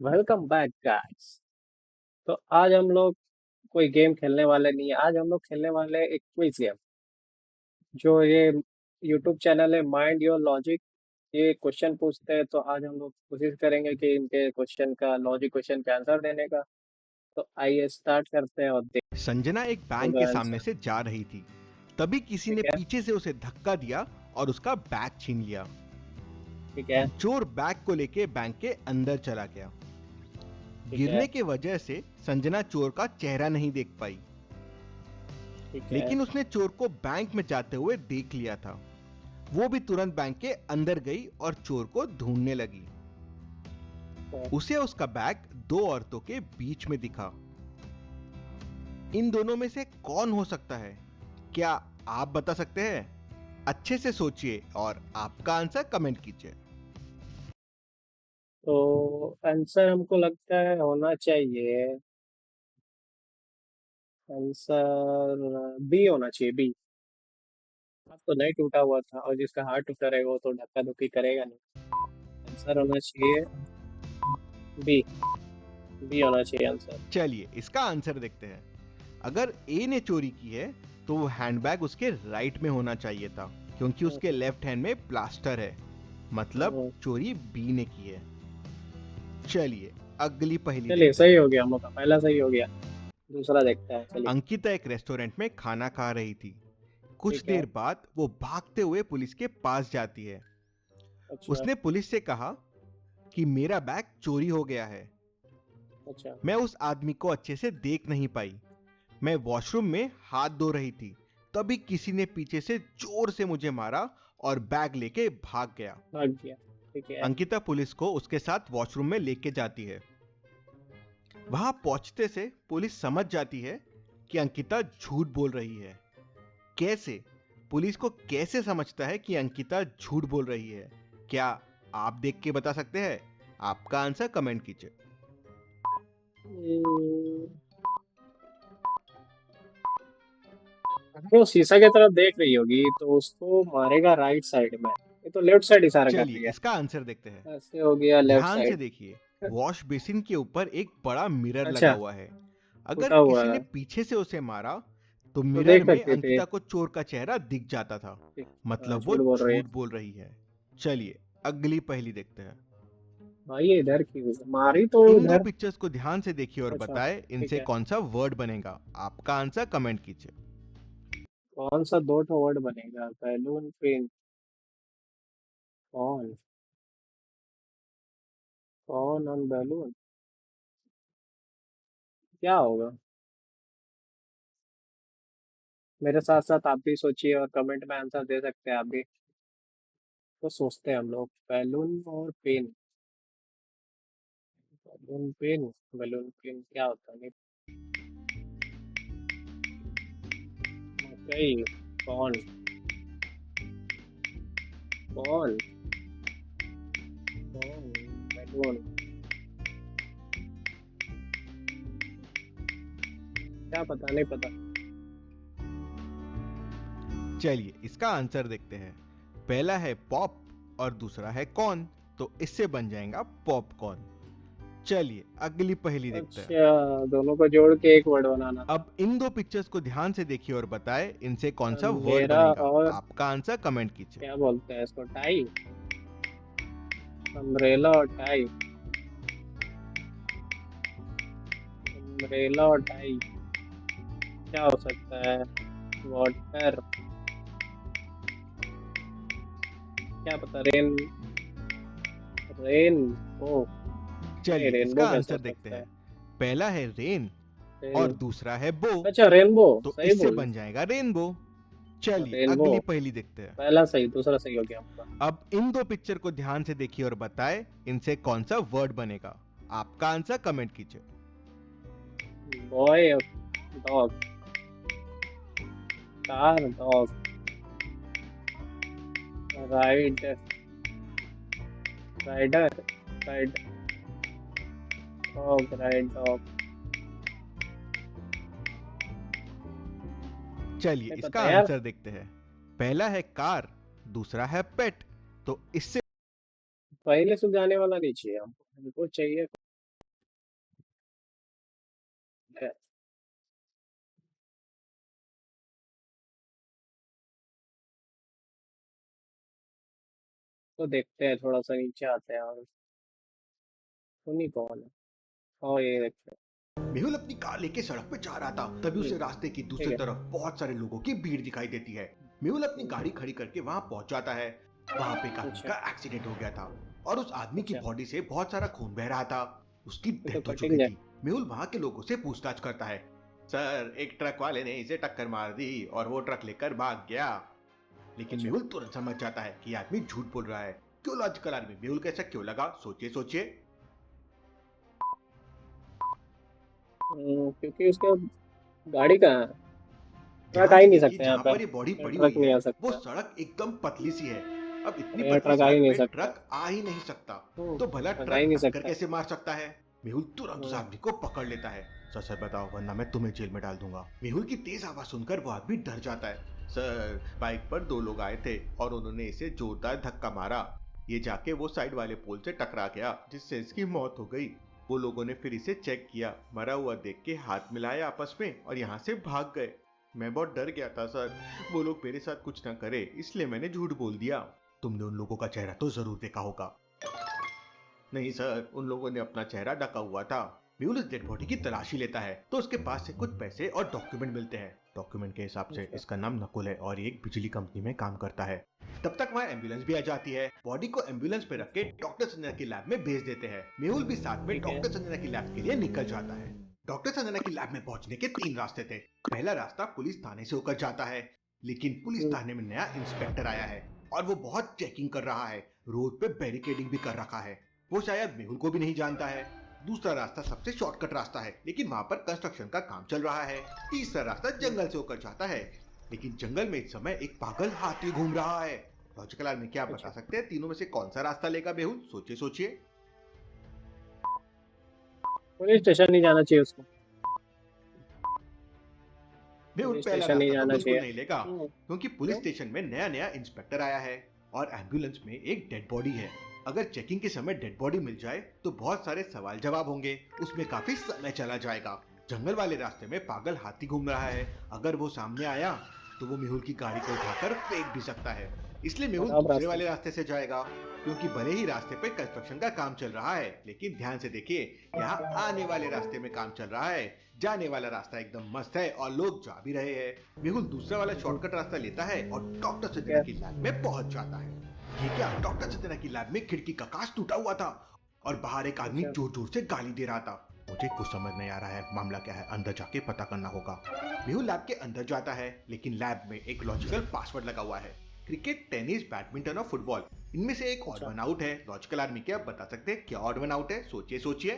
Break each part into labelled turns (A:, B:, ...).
A: Welcome back guys. तो आज हम लोग कोई गेम खेलने वाले नहीं है। आज हम लोग खेलने वाले हैं एक क्विज गेम। जो ये यूट्यूब चैनल है माइंड योर लॉजिक, ये क्वेश्चन पूछते हैं। तो आज हम लोग कोशिश करेंगे कि इनके क्वेश्चन का लॉजिक क्वेश्चन का आंसर देने का। तो आइए स्टार्ट करते हैं और देखते
B: संजना एक
A: हैं
B: बैंक के
A: होगा
B: सामने
A: आंसर।
B: से जा रही थी। तभी किसी ने
A: ठीक है।
B: पीछे से उसे धक्का दिया और उसका बैग छीन लिया।
A: ठीक है।
B: चोर बैग को लेके बैंक के अंदर चला गया।
A: ठीक है।
B: गिरने की वजह से संजना चोर का चेहरा नहीं देख पाई,
A: ठीक है।
B: लेकिन उसने चोर को बैंक में जाते हुए देख लिया था। वो भी तुरंत बैंक के अंदर गई और चोर को ढूंढने लगी।
A: तो
B: उसे उसका बैग दो औरतों के बीच में दिखा। इन दोनों में से कौन हो सकता है? क्या आप बता सकते हैं? अच्छे से सोचिए और आपका आंसर कमेंट कीजिए।
A: आंसर हमको लगता है होना चाहिए। आंसर बी होना चाहिए, बी। हाथ तो नहीं टूटा हुआ था, और जिसका हाथ टूटा रहेगा वो तो धक्का धुक्की करेगा नहीं। आंसर होना चाहिए बी। बी होना चाहिए आंसर।
B: चलिए इसका आंसर देखते हैं। अगर ए ने चोरी की है तो वो हैंडबैग उसके राइट में होना चाहिए था, क्योंकि उसके लेफ्ट हैंड में प्लास्टर है। मतलब
A: हम्म,
B: चोरी बी ने की है। चलिए अगली पहेली
A: चलिए
B: देखते
A: सही
B: हैं।
A: हो गया, हम लोग का पहला सही हो गया। दूसरा देखते हैं, चलिए।
B: अंकिता एक रेस्टोरेंट में खाना खा रही थी। कुछ
A: ठीक है।
B: देर बाद वो भागते हुए पुलिस के पास जाती है।
A: अच्छा।
B: उसने पुलिस से कहा कि मेरा बैग चोरी हो गया है।
A: अच्छा।
B: मैं उस आदमी को अच्छे से देख नहीं पाई। मैं वॉशरूम में हाथ धो रही थी। तभी किसी ने पीछे से जोर से मुझे मारा और बैग लेके भाग गया।
A: भाग गया। ठीक है।
B: अंकिता पुलिस को उसके साथ वॉशरूम में लेके जाती है। वहां पहुंचते से पुलिस समझ जाती है कि अंकिता झूठ बोल रही है। कैसे? पुलिस को कैसे समझता है कि अंकिता झूठ बोल रही है? क्या आप देख के बता सकते हैं? आपका आंसर कमेंट कीजिए।
A: हम्म, अगर वो शीशा की तरफ देख रही होगी तो उसको मारेगा राइट साइड में। ये तो लेफ्ट साइड इशारा कर
B: चलिए
A: रही है।
B: इसका आंसर देखते हैं।
A: ऐसे हो गया लेफ्ट
B: ध्यान से
A: साइड।
B: देखिए, वॉश बेसिन के ऊपर एक बड़ा मिरर लगा
A: अच्छा।
B: हुआ है। अगर
A: टूटा हुआ
B: किसी ने
A: है
B: पीछे से उसे मारा तो
A: तो
B: मिरर
A: देख
B: में
A: सकते थे।
B: अंकिता को चोर का चेहरा दिख जाता था।
A: ठीक। हाँ,
B: मतलब वो
A: झूठ बोल रही है।
B: झूठ बोल रही है। चलिए अगली पहेली देखते हैं।
A: भाई ये इधर की मारी तो
B: इन दो
A: इधर।
B: पिक्चर्स को ध्यान से देखिए और
A: अच्छा।
B: बताएं
A: ठीक
B: इनसे
A: है।
B: कौन सा वर्ड बनेगा। आपका आंसर कमेंट कीजिए।
A: कौन सा दो ठो वर्ड बनेगा? Balloon pen. कौन? कौन ऑन बैलून? क्या होगा? मेरे साथ साथ आप भी सोचिए और कमेंट में आंसर दे सकते हैं आप भी। तो सोचते हैं हम लोग बैलून और pen. Balloon pen. Balloon pen क्या होता है? नहीं। मकई। कौन? कौन? कौन? बैलून। क्या पता, नहीं पता।
B: चलिए इसका आंसर देखते हैं। पहला है पॉप और दूसरा है कॉर्न, तो इससे बन जाएगा पॉपकॉर्न। चलिए अगली पहेली देखते हैं।
A: अच्छा, दोनों को जोड़ के एक वर्ड बनाना था।
B: अब इन दो पिक्चर्स को ध्यान से देखिए और बताएं इनसे कौन सा वर्ड
A: मेरा
B: बनेगा।
A: और
B: आपका आंसर कमेंट कीजिए।
A: क्या बोलते हैं इसको, टाई। अम्ब्रेला और टाई। अम्ब्रेला और टाई। क्या हो सकता है? वाटर। क्या पता, रेन। रेन। ओ। नहीं,
B: चलिए
A: रेनबो
B: इसका
A: कैसे हो
B: आंसर देखते
A: सकता है?
B: हैं। पहला है रेन और
A: रेन।
B: दूसरा है बो,
A: अच्छा, रेनबो।
B: तो
A: सही
B: इससे
A: बोल।
B: बन जाएगा रेनबो। चलिए
A: रेनबो।
B: अगली पहेली देखते हैं।
A: पहला सही, दूसरा सही हो गया आपका।
B: अब इन दो पिक्चर को ध्यान से देखिए और बताएं इनसे कौन सा वर्ड बनेगा। आपका आंसर कमेंट कीजिए।
A: Boy. Dog. Car dog. Ride. Rider. Ride. Dog, ride dog.
B: चलिए
A: नहीं
B: इसका
A: पता यार।
B: आंसर देखते हैं। पहला है कार, दूसरा है पेट, तो इससे
A: पहले सुलझाने वाला नहीं चाहिए हमको, हमको चाहिए तो देखते हैं, थोड़ा सा नीचे आते हैं और उन्हीं कौन है। और ये देखते हैं।
B: मेहुल अपनी कार लेके सड़क पे जा रहा था, तभी उसे रास्ते की
A: ठीक
B: दूसरी
A: है।
B: तरफ बहुत सारे लोगों की भीड़ दिखाई देती है। मेहुल अपनी
A: हम्म,
B: गाड़ी खड़ी करके वहां पहुंच जाता है। वहां पे एक आदमी
A: अच्छा।
B: का एक्सीडेंट हो गया था और उस आदमी की
A: अच्छा।
B: बॉडी से बहुत सारा खून बह रहा था। उसकी
A: ये तो
B: डेथ हो चुकी
A: कटिंग है।
B: थी। मेहुल वहां के लोगों से पूछताछ करता है। सर, एक ट्रक वाले ने इसे टक्कर मार दी और वो ट्रक लेकर भाग गया। लेकिन
A: अच्छा।
B: मेहुल तुरंत समझ जाता है कि आदमी झूठ बोल रहा है। क्यों लॉजिकल आदमी? मेहुल को ऐसा क्यों लगा? सोचिए सोचिए।
A: क्योंकि उसका गाड़ी कहाँ है? ट्रक आ
B: ध्यान
A: ही
B: से
A: नहीं
B: देखिए,
A: सकते यहाँ
B: जहां
A: पर।
B: पर ये बॉडी
A: यहाँ
B: पड़ी
A: ट्रक
B: हुई
A: नहीं
B: है
A: आ
B: वो
A: सकता।
B: सड़क एकदम पतली सी है। अब इतनी
A: और यहाँ
B: पतली
A: ट्रक आ ही
B: सड़क
A: नहीं
B: पे
A: सकता।
B: ट्रक आ ही नहीं सकता। तो भला
A: ट्रक आ ही
B: ट्रक
A: नहीं
B: टक्कर
A: सकता।
B: कैसे मार सकता है? मेहुल तुरंत उस
A: हम्म,
B: आदमी को पकड़ लेता है। सर सर बताओ, वरना मैं तुम्हें जेल में डाल दूंगा। मेहुल की तेज आवाज सुनकर वो आदमी डर जाता है। सर, बाइक पर दो लोग आए थे और उन्होंने इसे जोरदार धक्का मारा। ये जाके वो साइड वाले पोल से टकरा गया, जिससे इसकी मौत हो गई। वो लोगों ने फिर इसे चेक किया, मरा हुआ देख के हाथ मिलाया आपस में और यहाँ से भाग गए। मैं बहुत डर गया था सर। वो लोग मेरे साथ कुछ ना करे, इसलिए मैंने झूठ बोल दिया। तुमने उन लोगों का चेहरा तो जरूर देखा होगा। नहीं सर, उन लोगों ने अपना चेहरा ढका हुआ था। म्यूल डेड बॉडी की तलाशी लेता है तो उसके पास से कुछ पैसे और डॉक्यूमेंट मिलते हैं। डॉक्यूमेंट के हिसाब से
A: अच्छा।
B: इसका नाम नकुल है और ये एक बिजली कंपनी में काम करता है। तब तक वहाँ एम्बुलेंस भी आ जाती है। बॉडी को एम्बुलेंस पे रख के डॉक्टर संजना की लैब में भेज देते हैं। मेहुल भी साथ में
A: ठीक है।
B: डॉक्टर संजना की लैब के लिए निकल जाता है। डॉक्टर संजना की लैब में पहुंचने के तीन रास्ते थे। पहला रास्ता पुलिस थाने से होकर जाता है, लेकिन पुलिस
A: हम्म,
B: थाने में नया इंस्पेक्टर आया है और वो बहुत चेकिंग कर रहा है। रोड पे बैरिकेडिंग भी कर रखा है। वो शायद मेहुल को भी नहीं जानता है। दूसरा रास्ता सबसे शॉर्टकट रास्ता है, लेकिन वहां पर कंस्ट्रक्शन का काम चल रहा है। तीसरा रास्ता जंगल से होकर जाता है, लेकिन जंगल में इस समय एक पागल हाथी घूम रहा है। लॉजिकल आदमी क्या बता
A: अच्छा।
B: सकते हैं तीनों में से कौन सा रास्ता लेगा मेहुल? सोचिए सोचिए।
A: पुलिस स्टेशन नहीं जाना चाहिए उसको।
B: मेहुल
A: पुलिस
B: पहला
A: स्टेशन नहीं
B: रास्ता तो
A: जाना
B: बिल्कुल
A: चाहिए।
B: नहीं लेगा, क्योंकि पुलिस
A: क्यों?
B: स्टेशन में नया नया इंस्पेक्टर आया है और एम्बुलेंस में एक डेड बॉडी है। अगर चेकिंग के समय डेड बॉडी मिल जाए तो बहुत सारे सवाल जवाब होंगे, उसमें काफी समय चला जाएगा। जंगल वाले रास्ते में पागल हाथी घूम रहा है, अगर वो सामने आया तो वो मेहुल की गाड़ी को उठाकर फेंक भी सकता है। इसलिए मेहुल
A: खराब
B: दूसरे
A: रास्ता।
B: वाले रास्ते से जाएगा। क्योंकि भले ही रास्ते पे कंस्ट्रक्शन का काम चल रहा है, लेकिन ध्यान से देखिए, यहाँ आने वाले रास्ते में काम चल रहा है। जाने वाला रास्ता एकदम मस्त है और लोग जा भी रहे हैं। मेहुल दूसरा वाला शॉर्टकट रास्ता लेता है और डॉक्टर
A: ठीक
B: सजना
A: है।
B: की लैब में पहुंच जाता है। ये क्या, डॉक्टर सजना की लैब में खिड़की का कांच टूटा हुआ था और बाहर एक आदमी
A: अच्छा।
B: जोर जोर से गाली दे रहा था। मुझे कुछ समझ नहीं आ रहा है, मामला क्या है? अंदर जाके पता करना होगा। मेहुल लैब के अंदर जाता है, लेकिन लैब में एक लॉजिकल पासवर्ड लगा हुआ है। क्रिकेट, टेनिस, बैडमिंटन और फुटबॉल, इनमें से एक ऑड
A: अच्छा।
B: वन आउट है। लॉजिकल आदमी क्या बता सकते हैं क्या ऑड वन आउट है? सोचिए सोचिए।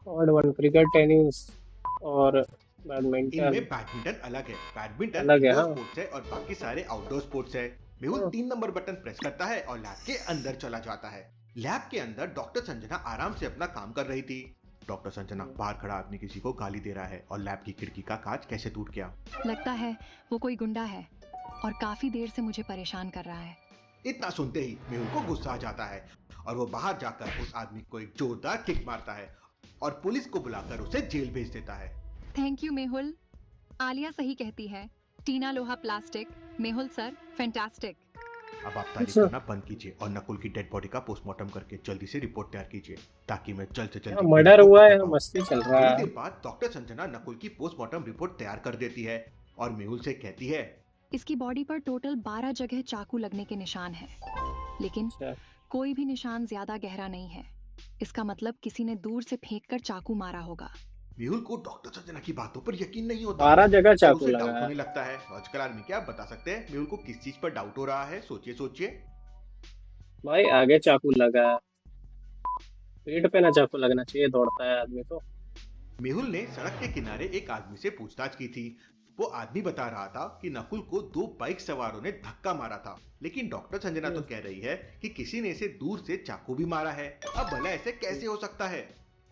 A: और वन क्रिकेट, टेनिस और
B: इनमें
A: बैडमिंटन
B: बैडमिंटन अलग है। बैडमिंटन
A: अलग है।
B: इंडोर
A: हाँ।
B: स्पोर्ट्स है और बाकी सारे आउटडोर स्पोर्ट्स है। मेहुल
A: हाँ,
B: 3 नंबर बटन प्रेस करता है और लैब के अंदर चला जाता है। लैब के अंदर डॉक्टर संजना आराम से अपना काम कर रही थी। डॉक्टर संजना, बाहर खड़ा आदमी किसी को गाली दे रहा है और लैब की खिड़की का कांच कैसे टूट गया?
C: लगता है वो कोई गुंडा है और काफी देर से मुझे परेशान कर रहा है।
B: इतना सुनते ही मेहुल को गुस्सा आ जाता है और वो बाहर जाकर उस आदमी को एक जोरदार किक मारता है और पुलिस को बुलाकर उसे जेल भेज देता है।
C: Thank you Mehul. आलिया सही कहती है, टीना लोहा प्लास्टिक, मेहुल सर फैंटास्टिक।
B: अब आप तारीफ
A: अच्छा।
B: करना बंद कीजिए और नकुल की डेड बॉडी का पोस्टमार्टम करके जल्दी से रिपोर्ट तैयार कीजिए, ताकि मैं जल्द से
A: यहाँ
B: जल्द क्रिमिनल
A: मर्डर
B: को
A: हुआ है,
B: पकड़
A: यहाँ
B: पाऊं।
A: मस्ती चल रहा
B: थोड़ी
A: है।
B: देर बाद डॉक्टर संजना नकुल की पोस्टमार्टम रिपोर्ट तैयार कर देती है और मेहुल से कहती है,
C: इसकी बॉडी पर टोटल 12 जगह चाकू लगने के निशान हैं, लेकिन
A: अच्छा।
C: कोई भी निशान ज्यादा गहरा नहीं है। इसका मतलब किसी ने दूर से फेंककर चाकू मारा होगा।
B: मेहुल को डॉक्टर संजना की बातों पर यकीन नहीं होता
A: 12 जगह
B: और
A: चाकू
B: उसे
A: लगा
B: डाउट
A: है।
B: होने लगता है। लॉजिकल आदमी क्या आप बता सकते हैं मेहुल को किस चीज पर डाउट हो रहा है? सोचिए सोचिए।
A: भाई आगे चाकू लगा है, पीठ पे ना चाकू लगना चाहिए, दौड़ता है आदमी तो।
B: मेहुल ने सड़क के किनारे एक आदमी से पूछताछ की थी। वो आदमी बता रहा था कि नकुल को 2 बाइक सवारों ने धक्का मारा था, लेकिन डॉक्टर संजना तो कह रही है कि किसी ने इसे दूर से चाकू भी मारा है। अब भला ऐसे कैसे हो सकता है?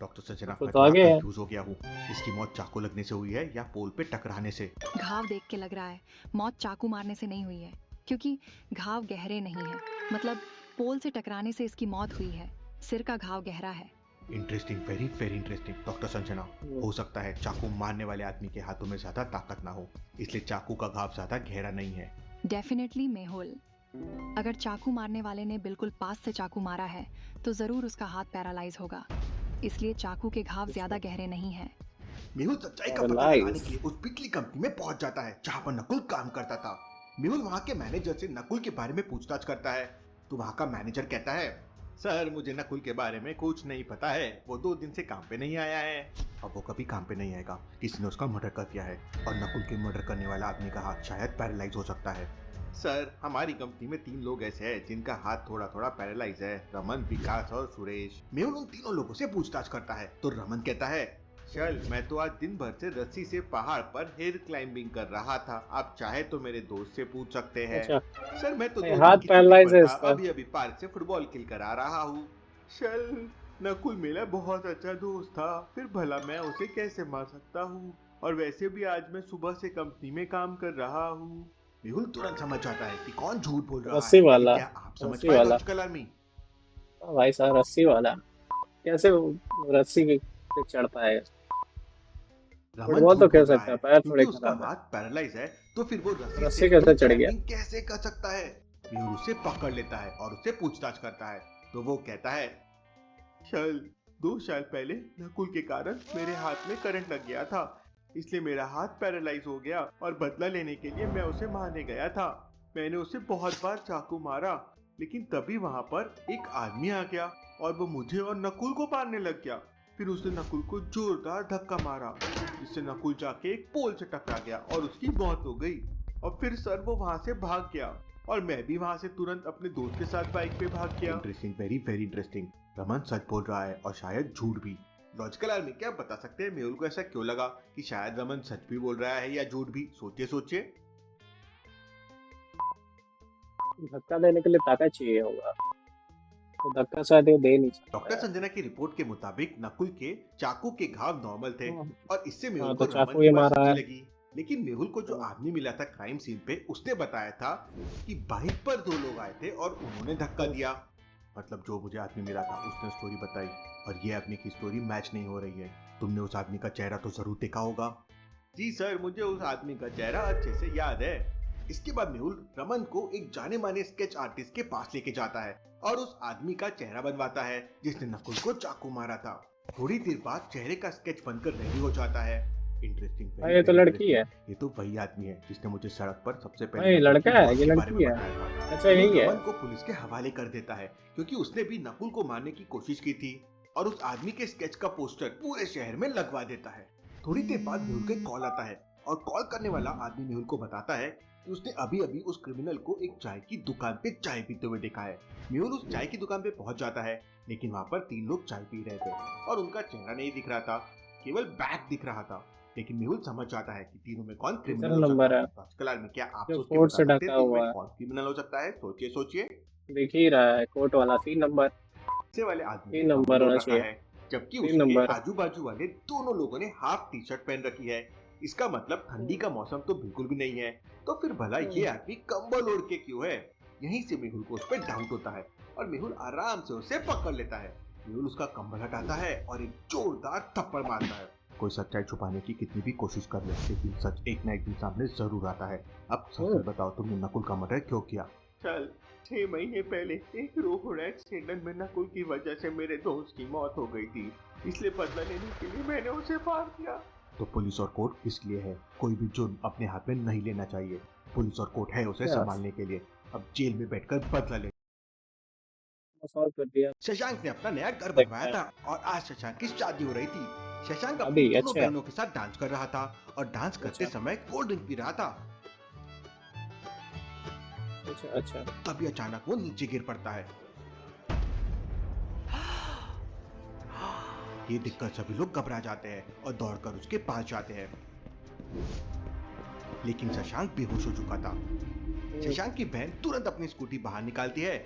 B: डॉक्टर संजना,
A: चाकू
B: मैं
A: तो
B: थोड़ा
A: आगे है।
B: कंफ्यूज हो गया हूँ। इसकी मौत चाकू लगने से हुई है या पोल पे टकराने से?
C: घाव देख के लग रहा है मौत चाकू मारने से नहीं हुई है, क्योंकि घाव गहरे नहीं है। मतलब पोल से टकराने से इसकी मौत हुई है। सिर का घाव गहरा है।
B: Interesting, very very interesting. Doctor Sanjana, हो सकता है चाकू मारने वाले आदमी के हाथों में ज्यादा ताकत ना हो, इसलिए चाकू का घाव ज्यादा गहरा नहीं है।
C: डेफिनेटली मेहुल। अगर चाकू मारने वाले ने बिल्कुल पास से चाकू मारा है तो जरूर उसका हाथ पैरालाइज होगा, इसलिए चाकू के घाव ज्यादा गहरे नहीं हैं।
B: मेहुल सच्चाई का पता लगाने
A: पैरालाइज।
B: के लिए उस पिछली कंपनी में पहुंच जाता है जहां पर नकुल काम करता था। मेहुल वहां के मैनेजर से नकुल के बारे में पूछताछ करता है तो वहां का मैनेजर कहता है, सर मुझे नकुल के बारे में कुछ नहीं पता है, वो 2 दिन से काम पे नहीं आया है। अब वो कभी काम पे नहीं आएगा, किसी ने उसका मर्डर कर दिया है और नकुल के मर्डर करने वाला आदमी का हाथ शायद पैरालाइज हो सकता है। सर हमारी कंपनी में 3 लोग ऐसे हैं जिनका हाथ थोड़ा थोड़ा पैरालाइज है, रमन, विकास और सुरेश। मेहुल उन तीनों लोगों से पूछताछ करता है तो रमन कहता है, चल मैं तो आज दिन भर से रस्सी से पहाड़ पर हिल क्लाइंबिंग कर रहा था, आप चाहे तो मेरे दोस्त से पूछ सकते हैं।
A: अच्छा,
B: सर मैं तो
A: नहीं,
B: 2
A: हाथ
B: दिन की छुट्टी
A: पैरालाइज
B: पर
A: है
B: था,
A: इसका।
B: अभी अभी पार्क से फुटबॉल खेल कर आ रहा हूँ। चल नकुल मेरा बहुत अच्छा दोस्त था, फिर भला मैं उसे कैसे मार सकता हूँ, और वैसे भी आज मैं सुबह से कंपनी में काम कर रहा हूँ। मेहुल तुरंत समझ जाता है कि कौन झूठ बोल रहा है,
A: रस्सी
B: लेकिन
A: वाला।
B: क्या आप समझ
A: रस्सी
B: पाए
A: वाला।
B: Logical army?
A: हाँ भाई साहब, रस्सी वाला कैसे वो रस्सी पे चढ़ पाएगा?
B: रमन
A: फुटबॉल
B: झूठ
A: तो खेल
B: बोल रहा
A: सकता
B: है
A: है, पैर
B: क्योंकि
A: थोड़े
B: उसका
A: खराब है।
B: हाथ पैरालाइज है, तो फिर वो रस्सी से
A: रस्सी कैसे
B: हिल
A: चढ़ गया?
B: क्लाइंबिंग कैसे कर सकता है? मेहुल उसे पकड़ लेता है और उससे पूछताछ करता है तो वो कहता है, चल 2 साल पहले नकुल के कारण मेरे हाथ में करंट लग गया था, इसलिए मेरा हाथ पैरालाइज हो गया और बदला लेने के लिए मैं उसे मारने गया था। मैंने उसे बहुत बार चाकू मारा, लेकिन तभी वहां पर एक आदमी आ गया और वो मुझे और नकुल को मारने लग गया। फिर उसने नकुल को जोरदार धक्का मारा, जिससे नकुल जाके एक पोल से टकरा गया और उसकी मौत हो गई। और फिर सर वो वहां से भाग गया और मैं भी वहां से तुरंत अपने दोस्त के साथ बाइक पे भाग गया। Interesting, very very interesting. Raman सच बोल रहा है और शायद झूठ भी। लॉजिकल आर्मी क्या बता सकते हैं मेहुल को ऐसा क्यों लगा कि शायद रमन सच भी बोल रहा है या झूठ भी? सोचिए सोचिए।
A: धक्का देने के लिए ताकत चाहिए होगा, तो धक्का शायद ये दे नहीं सकता
B: डॉक्टर
A: है।
B: संजना की रिपोर्ट के मुताबिक नकुल के चाकू के घाव नॉर्मल थे
A: हाँ।
B: और इससे मेहुल
A: हाँ,
B: को
A: तो
B: रमन
A: चाकू
B: की
A: ये
B: बात
A: मारा
B: सच्ची
A: है।
B: लगी। लेकिन मेहुल को जो
A: हाँ।
B: आदमी मिला था क्राइम सीन पे, उसने बताया था कि बाइक पर 2 लोग आए थे और उन्होंने धक्का दिया। मतलब जो मुझे आदमी मिला था उसने स्टोरी बताई और ये आदमी की स्टोरी मैच नहीं हो रही है। तुमने उस आदमी का चेहरा तो जरूर देखा होगा। जी सर, मुझे उस आदमी का चेहरा अच्छे से याद है। इसके बाद मेहुल रमन को एक जाने माने स्केच आर्टिस्ट के पास लेके जाता है और उस आदमी का चेहरा बनवाता है जिसने नकुल को चाकू मारा था। थोड़ी देर बाद चेहरे का स्केच बनकर रेडी हो जाता है। इंटरेस्टिंग,
A: भाई
B: वेरी
A: ये तो
B: वेरी
A: लड़की
B: इंटरेस्टिंग।
A: है।
B: ये तो वही आदमी है जिसने मुझे सड़क पर सबसे पहले
A: भाई,
B: नकुल
A: लड़का
B: की
A: है,
B: मौत
A: ये
B: के बारे में
A: लड़की है।
B: बताया था।
A: अच्छा,
B: मेहुल
A: यही है।
B: रमन को पुलिस के हवाले कर देता है क्योंकि उसने भी नकुल को मारने की कोशिश की थी और उस आदमी के स्केच का पोस्टर पूरे शहर में लगवा देता है। थोड़ी देर बाद मेहुल को एक कॉल आता है और कॉल करने वाला आदमी मेहुल को बताता है कि उसने अभी अभी उस क्रिमिनल को एक चाय की दुकान पे चाय पीते हुए देखा है। मेहुल उस चाय की दुकान पे पहुंच जाता है, लेकिन वहां पर 3 लोग चाय पी रहे थे और उनका चेहरा नहीं दिख रहा था, केवल बैग दिख रहा था। लेकिन मेहुल समझ जाता है कि तीनों में कौन क्रिमिनल
A: तीसरा
B: हो सकता
A: नंबर है
B: है। आजकल में क्या आप
A: जो
B: सोच के
A: कोट
B: बता
A: से
B: सकते हैं
A: ढका
B: तीनों में
A: हुआ है।
B: कौन क्रिमिनल हो सकता है? सोचिए सोचिए।
A: दिख ही रहा है, कोट वाला 3 नंबर।
B: पीछे वाले आदमी ने
A: 3 नंबर
B: कम्बल ओढ़
A: होना
B: रखा
A: चाहिए।
B: है, जबकि
A: 3 नंबर।
B: उसके आजू बाजू वाले दोनों लोगों ने हाफ टी शर्ट पहन रखी है। इसका मतलब ठंडी का मौसम तो बिल्कुल भी नहीं है। तो फिर भला ये आदमी कंबल ओढ़ के क्यों है? यहीं से मेहुल को उस पर डाउट होता है और मेहुल आराम से उसे पकड़ लेता है। मेहुल उसका कंबल हटाता है और एक जोरदार थप्पड़ मारता है। कोई सच्चाई छुपाने की कितनी भी कोशिश कर ले, लेकिन सच एक ना एक दिन सामने जरूर आता है। अब सच बताओ, तुमने नकुल का मर्डर क्यों किया? चल 6 महीने पहले एक रोड एक्सीडेंट में नकुल की वजह से मेरे दोस्त की मौत हो गई थी, इसलिए बदला लेने के लिए मैंने उसे मार दिया। तो पुलिस और कोर्ट इसलिए है, कोई भी जुर्म अपने हाथ में नहीं लेना चाहिए। पुलिस और कोर्ट है उसे संभालने के लिए। अब जेल में बैठकर बदला ले।
A: सॉल्व कर दिया।
B: शशांक ने अपना नया घर
A: देखते
B: बनवाया
A: हैं।
B: था और आज शशांक की शादी हो रही थी। शशांक अपनी
A: अभी
B: दोनों
A: अच्छा।
B: बहनों के साथ डांस कर रहा था और डांस करते
A: अच्छा।
B: समय कोल्ड ड्रिंक पी रहा था।
A: अच्छा। अच्छा।
B: तभी अचानक वो नीचे गिर पड़ता है। ये देखकर सभी लोग घबरा जाते हैं और दौड़कर उसके पास जाते हैं, लेकिन शशांक बेहोश हो चुका था। शशांक की बहन तुरंत अपनी स्कूटी बाहर निकालती है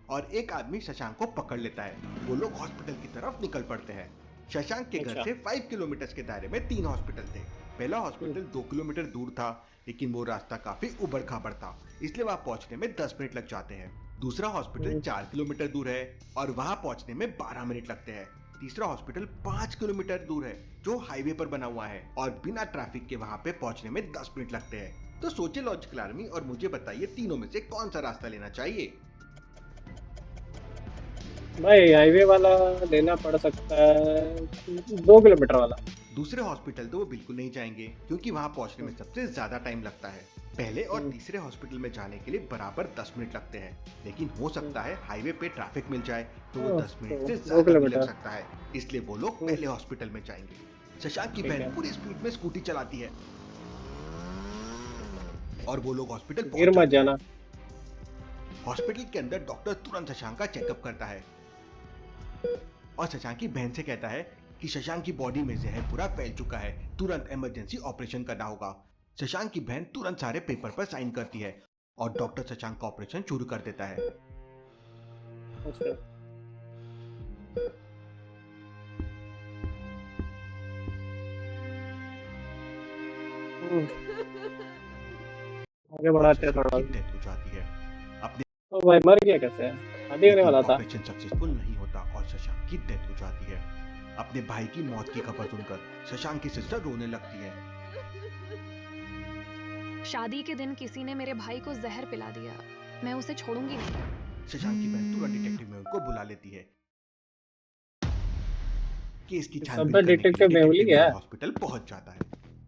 B: और एक आदमी शशांक को पकड़ लेता है। वो लोग हॉस्पिटल की तरफ निकल पड़ते हैं। शशांक के घर
A: अच्छा।
B: से 5 किलोमीटर के दायरे में 3 हॉस्पिटल थे। पहला हॉस्पिटल 2 किलोमीटर दूर था, लेकिन वो रास्ता काफी उबड़ खाबड़ था, इसलिए वहां पहुंचने में 10 मिनट लग जाते हैं। दूसरा हॉस्पिटल 4 किलोमीटर दूर है और वहां पहुंचने में 12 मिनट लगते हैं। तीसरा हॉस्पिटल 5 किलोमीटर दूर है, जो हाईवे पर बना हुआ है और बिना ट्रैफिक के वहां पे पहुंचने में 10 मिनट लगते हैं। तो सोचे लॉजिकल आर्मी और मुझे बताइए तीनों में से कौन सा रास्ता लेना चाहिए।
A: भाई हाईवे वाला लेना पड़ सकता है, 2 किलोमीटर वाला।
B: दूसरे हॉस्पिटल तो वो बिल्कुल नहीं जाएंगे क्योंकि वहां पहुंचने में सबसे ज्यादा टाइम लगता है। पहले और
A: हम्म,
B: तीसरे हॉस्पिटल में जाने के लिए बराबर 10 मिनट लगते हैं, लेकिन हो
A: हम्म,
B: सकता है हाईवे पे ट्रैफिक मिल जाए तो वो 10
A: तो
B: मिनट से
A: दो
B: ज्यादा भी लग
A: किलोमीटर
B: सकता है। इसलिए वो लोग
A: हम्म,
B: पहले हॉस्पिटल में जाएंगे। शशांक की
A: ठीक
B: बहन
A: है।
B: पूरी स्पीड में स्कूटी चलाती है और वो लोग हॉस्पिटल
A: गिर
B: पहुंच
A: मत
B: जाते हैं।
A: जाना।
B: हॉस्पिटल के अंदर डॉक्टर तुरंत शशांक का चेकअप करता है और शशांक की बहन से कहता है कि शशांक की बॉडी में जहर पूरा फैल चुका है, तुरंत इमरजेंसी ऑपरेशन करना होगा। शशांक की बहन तुरंत सारे पेपर पर साइन करती है और डॉक्टर शशांक का ऑपरेशन शुरू कर देता है।
A: अच्छा, हम्म, आगे
B: और
A: बढ़ाते हैं
B: शशांक
A: थोड़ा
B: की
A: सा।
B: डेथ हो जाती है। अपने
A: तो भाई मर गया कैसे? शादी होने
B: लेकिन
A: वाला था।
B: ऑपरेशन सक्सेसफुल नहीं होता और शशांक की डेथ हो जाती है। अपने भाई की मौत की खबर सुनकर शशांक की सिस्टर रोने लगती है।
D: शादी के दिन किसी ने मेरे भाई को जहर पिला दिया, मैं उसे छोड़ूंगी नहीं।
B: शशांक की बहन तुरंत डिटेक्टिव मेहुल को बुला लेती है। केस की
A: सब
B: छानबीन
A: तो
B: करने के लिए
A: डिटेक्टिव मेहुल
B: डिटेक्टिव
A: ही है।
B: मेहुल हॉस्पिटल पहुंच जाता है।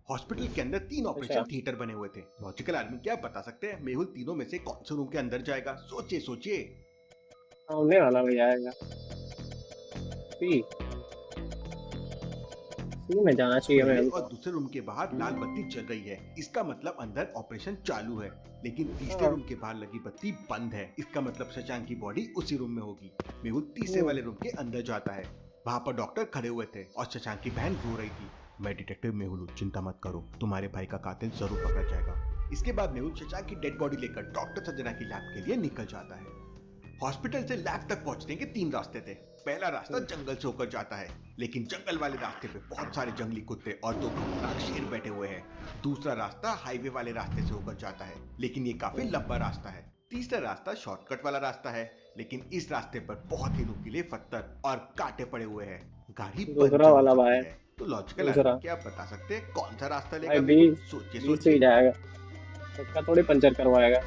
B: हॉस्पिटल के अंदर 3
A: अच्छा,
B: ऑपरेशन थिएटर बने हुए थे। लॉजिकल आर्मी क्या बता सकते हैं मेहुल तीनों में से कौन से रूम के अंदर जाएगा? सोचिए सोचिए।
A: होने वाला भाई आएगा। सी सी में जाना चाहिए
B: पहले
A: मेरे
B: और
A: को।
B: दूसरे रूम के बाहर लाल बत्ती जल रही है, इसका मतलब अंदर ऑपरेशन चालू है। लेकिन तीसरे
A: हाँ,
B: रूम के बाहर लगी बत्ती बंद है, इसका मतलब शशांक की बॉडी उसी रूम में होगी। मेहुल तीसरे
A: हम्म,
B: वाले रूम के अंदर जाता है। वहां पर डॉक्टर खड़े हुए थे और शशांक की बहन रो रही थी। मैं डिटेक्टिव मेहुल हूँ, चिंता मत करो, तुम्हारे भाई का कातिल जरूर पकड़ा जाएगा। इसके बाद मेहुल शशांक की डेड बॉडी लेकर डॉक्टर संजना की लैब के लिए निकल जाता है। हॉस्पिटल से लैब तक पहुंचने के 3 रास्ते थे। पहला रास्ता
A: हम्म,
B: जंगल से होकर जाता है, लेकिन जंगल वाले रास्ते पे बहुत सारे जंगली कुत्ते और 2 खतरनाक शेर बैठे हुए हैं। दूसरा रास्ता हाईवे वाले रास्ते से होकर जाता है, लेकिन ये काफी
A: हम्म,
B: लंबा रास्ता है। तीसरा रास्ता शॉर्टकट वाला रास्ता है, लेकिन इस रास्ते पर बहुत ही नुकीले पत्थर और कांटे पड़े हुए हैं। गाड़ी
A: दूसरा
B: पंचर हो
A: वाला
B: सकती
A: भाई।
B: है। तो लॉजिकल आर्मी
A: दूसरा
B: क्या आप बता सकते हैं कौन सा रास्ता
A: भाई
B: लेगा
A: बी
B: मेहुल? सोचिए
A: बी से ही
B: सोचिए।
A: जाएगा। धक्का थोड़ी पंचर करवाएगा।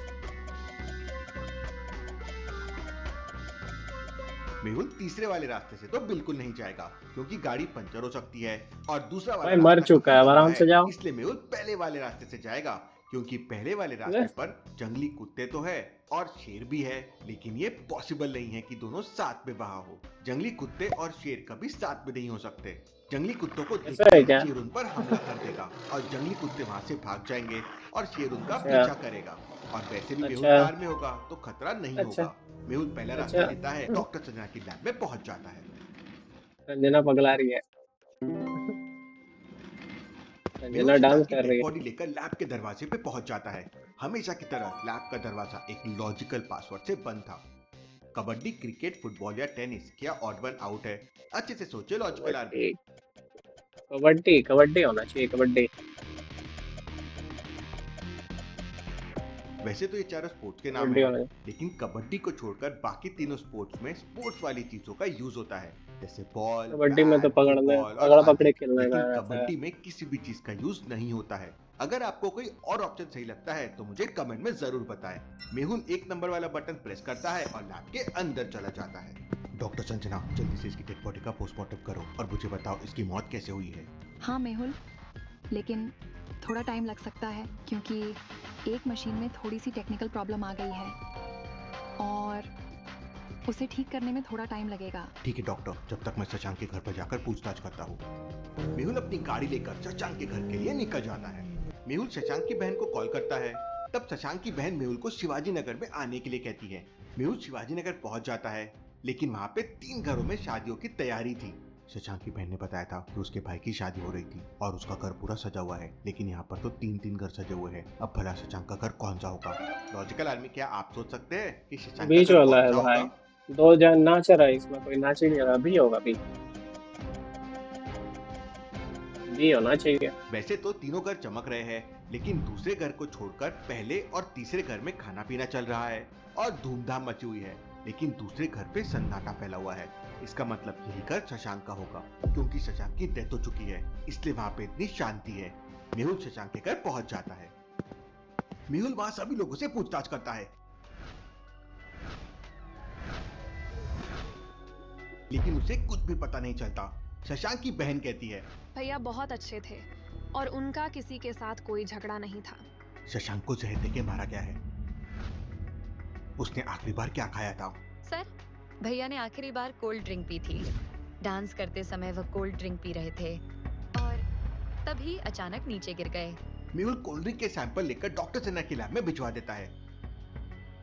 B: मेहुल तीसरे वाले रास्ते से तो बिल्कुल नहीं जाएगा क्योंकि गाड़ी पंचर हो सकती है और दूसरा वाला
A: भाई मर
B: रास्ता
A: चुका
B: काफी
A: है, अब
B: लंबा
A: आराम
B: है।
A: से जाओ।
B: इसलिए मेहुल पहले वाले रास्ते से जाएगा क्योंकि पहले वाले रास्ते
A: ले,
B: पर जंगली कुत्ते तो है और शेर भी है, लेकिन ये पॉसिबल नहीं है कि दोनों साथ में बहा हो। जंगली कुत्ते और शेर कभी साथ में नहीं हो सकते। जंगली कुत्तों को
A: ऐसा
B: देखते
A: है
B: ही
A: क्या?
B: शेर उन पर हमला कर देगा और जंगली कुत्ते वहां से भाग जाएंगे और शेर उनका
A: अच्छा,
B: पीछा करेगा। और वैसे भी मेहुल
A: अच्छा,
B: कार में होगा तो खतरा नहीं
A: अच्छा,
B: होगा। मेहुल पहला रास्ता
A: अच्छा।
B: लेता है, डॉक्टर संजना की लैब में पहुंच जाता है।
A: संजना पगला रही है।
B: मेहुल
A: संजना
B: शशांक
A: डांस
B: की
A: कर
B: डेड
A: रही है।
B: बॉडी लेकर लैब के दरवाजे पे पहुंच जाता है। हमेशा की तरह लैब का दरवाजा एक लॉजिकल पासवर्ड से बंद था। कबड्डी, क्रिकेट, फुटबॉल या टेनिस, क्या ऑड वन आउट है? अच्छे से सोचे लॉजिकल आर्मी।
A: कबड्डी, कबड्डी, कबड्डी होना चाहिए, कबड्डी।
B: वैसे तो ये चारों स्पोर्ट्स के नाम
A: कबड्डी
B: हैं,
A: होना चाहिए।
B: लेकिन कबड्डी को छोड़कर बाकी तीनों स्पोर्ट्स में स्पोर्ट्स वाली चीजों का यूज होता है, जैसे बॉल,
A: कबड्डी में तो
B: बैट, फुटबॉल और
A: पकड़ा
B: आदि।
A: पकड़ी खेलने का
B: लेकिन
A: रहता है।
B: कबड्डी में किसी भी चीज का यूज नहीं होता है। अगर आपको कोई और ऑप्शन सही लगता है तो मुझे कमेंट में जरूर बताएं। मेहुल 1 नंबर वाला बटन प्रेस करता है और लैब के अंदर चला जाता है। डॉक्टर संजना, जल्दी से इसकी डेड बॉडी का पोस्टमार्टम करो और मुझे बताओ इसकी मौत कैसे हुई है।
C: हाँ मेहुल, लेकिन थोड़ा टाइम लग सकता है क्योंकि एक मशीन में थोड़ी सी टेक्निकल प्रॉब्लम आ गई है और उसे ठीक करने में थोड़ा टाइम लगेगा।
B: ठीक है डॉक्टर, जब तक मैं शशांक के घर पर जाकर पूछताछ करता हूँ। मेहुल अपनी गाड़ी लेकर शशांक के घर के लिए निकल जाता है। मेहुल शशांक की बहन को कॉल करता है। तब शशांक की बहन मेहुल को शिवाजी नगर में आने के लिए कहती है। मेहुल शिवाजी नगर पहुंच जाता है, लेकिन वहाँ पे 3 घरों में शादियों की तैयारी थी। शशांक की बहन ने बताया था कि उसके भाई की शादी हो रही थी और उसका घर पूरा सजा हुआ है, लेकिन यहाँ पर तो 3-3 घर सजे हुए हैं। अब भला शशांक का घर कौन सा होगा? लॉजिकल आर्मी, क्या आप सोच सकते हैं कि शशांक का
A: बीच
B: घर
A: वाला
B: कौन
A: है
B: सा
A: भाई।
B: होगा?
A: 2 जन नाच रहा है, इसमें कोई नाच ही नहीं रहा। बी होगा, बी। बी होना चाहिए।
B: वैसे तो तीनों घर चमक रहे हैं, लेकिन दूसरे घर को छोड़कर पहले और तीसरे घर में खाना पीना चल रहा है और धूमधाम मची हुई है, लेकिन दूसरे घर पे सन्नाटा फैला हुआ है। इसका मतलब यही घर शशांक का होगा, क्योंकि शशांक की डेथ हो चुकी है, इसलिए वहाँ पे इतनी शांति है। मेहुल शशांक के घर पहुंच जाता है। मेहुल वहां सभी लोगों से पूछताछ करता है, लेकिन उसे कुछ भी पता नहीं चलता। शशांक की बहन कहती है,
D: भैया बहुत अच्छे थे और उनका किसी के साथ कोई झगड़ा नहीं था।
B: शशांक को जहर देके मारा गया है। उसने आखिरी बार क्या खाया था?
E: सर, भैया ने आखिरी बार कोल्ड ड्रिंक पी थी। डांस करते समय वह कोल्ड ड्रिंक पी रहे थे और तभी अचानक नीचे गिर गए।
B: मेहुल कोल्ड ड्रिंक के सैंपल लेकर डॉक्टर संजना की लैब में भिजवा देता है।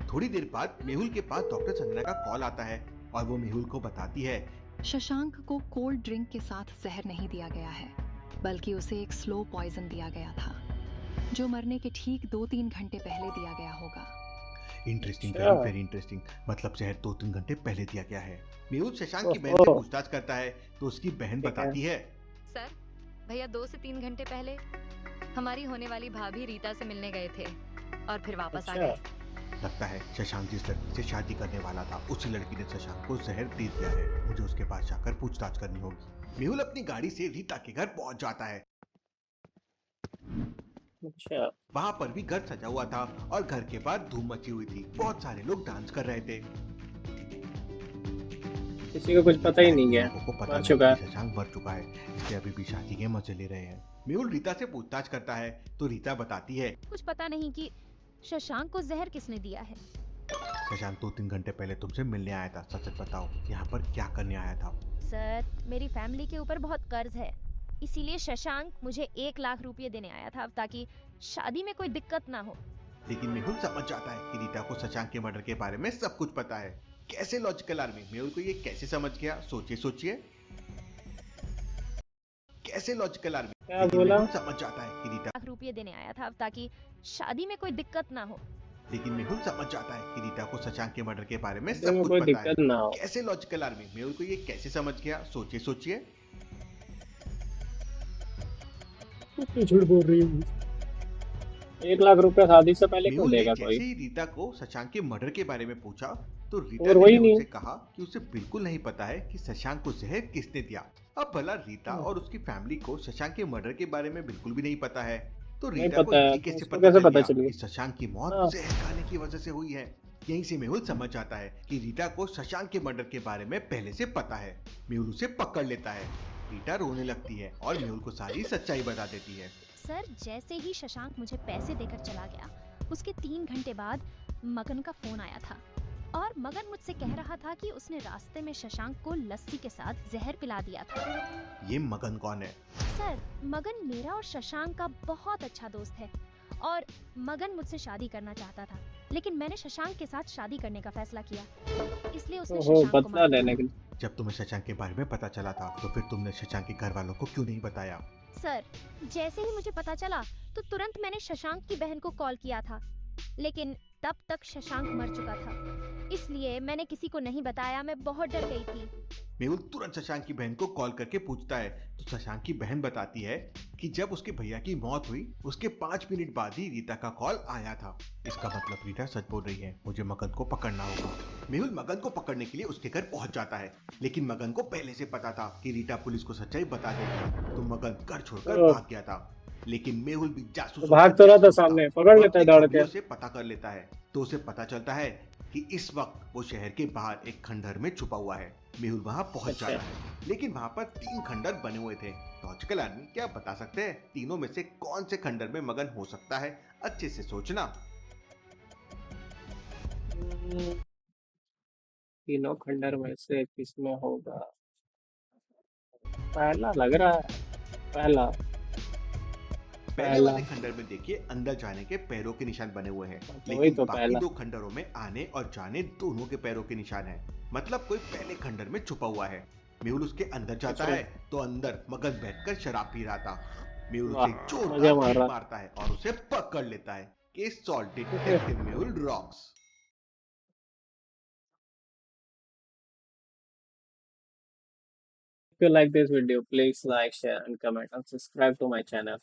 B: थोड़ी देर बाद मेहुल के पास डॉक्टर संजना का कॉल आता है और वो मेहुल को बताती है,
C: शशांक को कोल्ड ड्रिंक के साथ जहर नहीं दिया गया है, बल्कि उसे एक स्लो पॉइजन दिया गया था, जो मरने के ठीक 2-3 घंटे पहले दिया गया होगा।
B: इंटरेस्टिंग,
A: अच्छा।
B: Very very interesting. मतलब जहर 2-3 घंटे पहले दिया गया है। मेहुल शशांक की बहन
A: ओहो।
B: से पूछताछ करता है तो उसकी बहन
A: ठीक है।
B: बताती है,
E: सर, भैया 2 से 3 घंटे पहले हमारी होने वाली भाभी रीता से मिलने गए थे और फिर वापस आ
A: अच्छा।
E: गए।
B: लगता है शशांक जिस लड़की से शादी करने वाला था उसी लड़की ने शशांक को जहर दे दिया है। मुझे उसके पास जाकर पूछताछ करनी होगी। मेहुल अपनी गाड़ी से रीता के घर पहुंच जाता है।
A: अच्छा।
B: वहां पर भी घर सजा हुआ था और घर के बाहर धूम मची हुई थी। बहुत सारे लोग डांस कर रहे थे।
A: किसी को कुछ पता ही नहीं है,
B: लोगों को पता
A: मर
B: नहीं
A: चुका
B: कि
A: है।
B: शशांक मर चुका है, इसलिए अभी भी शादी के मजे ले रहे हैं। मेहुल रीता से पूछताछ करता है तो रीता बताती है,
F: कुछ पता नहीं कि शशांक को जहर किसने दिया है।
B: शशांक 2-3 घंटे पहले तुमसे मिलने आया था। सच सच बताओ, यहाँ पर क्या करने आया था?
F: सर, मेरी फैमिली के ऊपर बहुत कर्ज है, इसीलिए शशांक मुझे 1 लाख रुपए देने आया था ताकि शादी में कोई दिक्कत ना हो।
B: लेकिन मेहुल समझ जाता है कि रीता को शशांक के मर्डर के बारे में सब कुछ पता है। कैसे लॉजिकल आर्मी मेहुल को ये कैसे समझ गया? सोचिए सोचिए, कैसे लॉजिकल आर्मी।
A: क्या
B: लेकिन
A: बोला?
B: मेहुल समझ जाता है कि रीता
F: लाख रुपए देने आया था ताकि शादी में कोई दिक्कत ना हो।
B: लेकिन मेहुल समझ जाता है कि रीता को शशांक के मर्डर के बारे में
A: शादी
B: सब
A: में
B: कुछ
A: कोई
B: पता है।
A: दिक्कत ना हो।
B: कैसे लॉजिकल आर्मी मेहुल को ये कैसे समझ गया? सोचिए सोचिए,
A: झूठ बोल रही हूँ। 1 लाख रुपए शादी से पहले क्यों
B: मेहुल ने
A: देगा कोई?
B: जैसे ही रीता को शशांक के मर्डर के बारे में पूछा तो रीता
A: और
B: ने
A: वही
B: मेहुल
A: नहीं।
B: से कहा कि उसे बिल्कुल नहीं पता है कि शशांक को जहर किसने दिया। अब भला रीता और उसकी फैमिली को शशांक के मर्डर के बारे में बिल्कुल भी नहीं पता है, तो
A: नहीं
B: रीता को
A: पता है
B: ये
A: तो
B: कैसे
A: उसको
B: पता
A: कैसे
B: चल
A: पता
B: गया
A: चलिए?
B: कि शशांक की मौत
A: हाँ।
B: जहर खाने की वजह से हुई है? यहीं से मेहुल समझ जाता है कि रीता को शशांक के मर्डर के बारे में पहले से पता है। मेहुल उसे पकड़ लेता है। रीता रोने लगती है और मेहुल को सारी सच्चाई बता देती है।
F: सर, जैसे ही शशांक मुझे पैसे देकर चला गया, उसके 3 घंटे बाद मगन का फोन आया था और मगन मुझसे कह रहा था कि उसने रास्ते में शशांक को लस्सी के साथ जहर पिला दिया था।
B: ये मगन कौन है?
F: सर, मगन मेरा और शशांक का बहुत अच्छा दोस्त है और मगन मुझसे शादी करना चाहता था, लेकिन मैंने शशांक के साथ शादी करने का फैसला किया, इसलिए उसने
A: ओहो,
F: शशांक को
A: बदला
F: मार
A: लेने
F: दिया।
A: के लिए।
B: जब तुम्हें शशांक के बारे में पता चला था तो फिर तुमने शशांक के घर वालों को क्यों नहीं बताया?
F: सर, जैसे ही मुझे पता चला तो तुरंत मैंने शशांक की बहन को कॉल किया था, लेकिन तब तक शशांक मर चुका था, इसलिए मैंने किसी को नहीं बताया। मैं बहुत डर गई थी।
B: मेहुल तुरंत शशांक की बहन को कॉल करके पूछता है तो शशांक की बहन बताती है कि जब उसके भैया की मौत हुई उसके 5 मिनट बाद ही रीता का कॉल आया था। इसका मतलब रीता सच बोल रही है। मुझे मगन को पकड़ना होगा। मेहुल मगन को पकड़ने के लिए उसके घर पहुंच जाता है, लेकिन मगन को पहले से पता था कि रीता पुलिस को सच्चाई बता देगी, तो मगन घर छोड़कर
A: ओह,
B: भाग गया था। लेकिन मेहुल भी
A: तो
B: जासूसों का
A: भाग तो रहा था,
B: जासूस
A: सामने
B: था।
A: पकड़
B: वो
A: लेता है
B: अपनी
A: दौड़ के।
B: खूबियों से पता कर लेता है, तो उसे पता चलता है कि इस वक्त वो शहर के बाहर एक खंडहर में छुपा हुआ है। मेहुल वहां पहुंच
A: अच्छा।
B: जाता है, लेकिन वहां पर 3 खंडहर बने हुए थे। लॉजिकल आदमी क्या बता सकते हैं तीनों में से कौन से खंडहर में मगन हो सकता है? अच्छे से सोचना।
A: तीनों खंडर में से किसमें होगा? पहला लग रहा है। पहला।
B: पहले
A: पहला।
B: वाले खंडहर में देखिए अंदर जाने के पैरों के निशान बने हुए हैं,
A: तो वही
B: लेकिन
A: तो
B: बाकी
A: पहला।
B: 2 खंडहरों में आने और जाने दोनों के पैरों के निशान हैं। मतलब कोई पहले खंडहर में छुपा हुआ है। मेहुल उसके अंदर जाता
A: अच्छा।
B: है तो अंदर मगन बैठकर शराब पी रहा था। मेहुल उसे
A: वाह, मजा
B: जोरदार
A: मार
B: किक
A: रहा।
B: मारता है और उसे पकड़ लेता है। Case solve, detective Mehul rocks.
A: If you like this video, please like, share, and comment, and subscribe to my channel.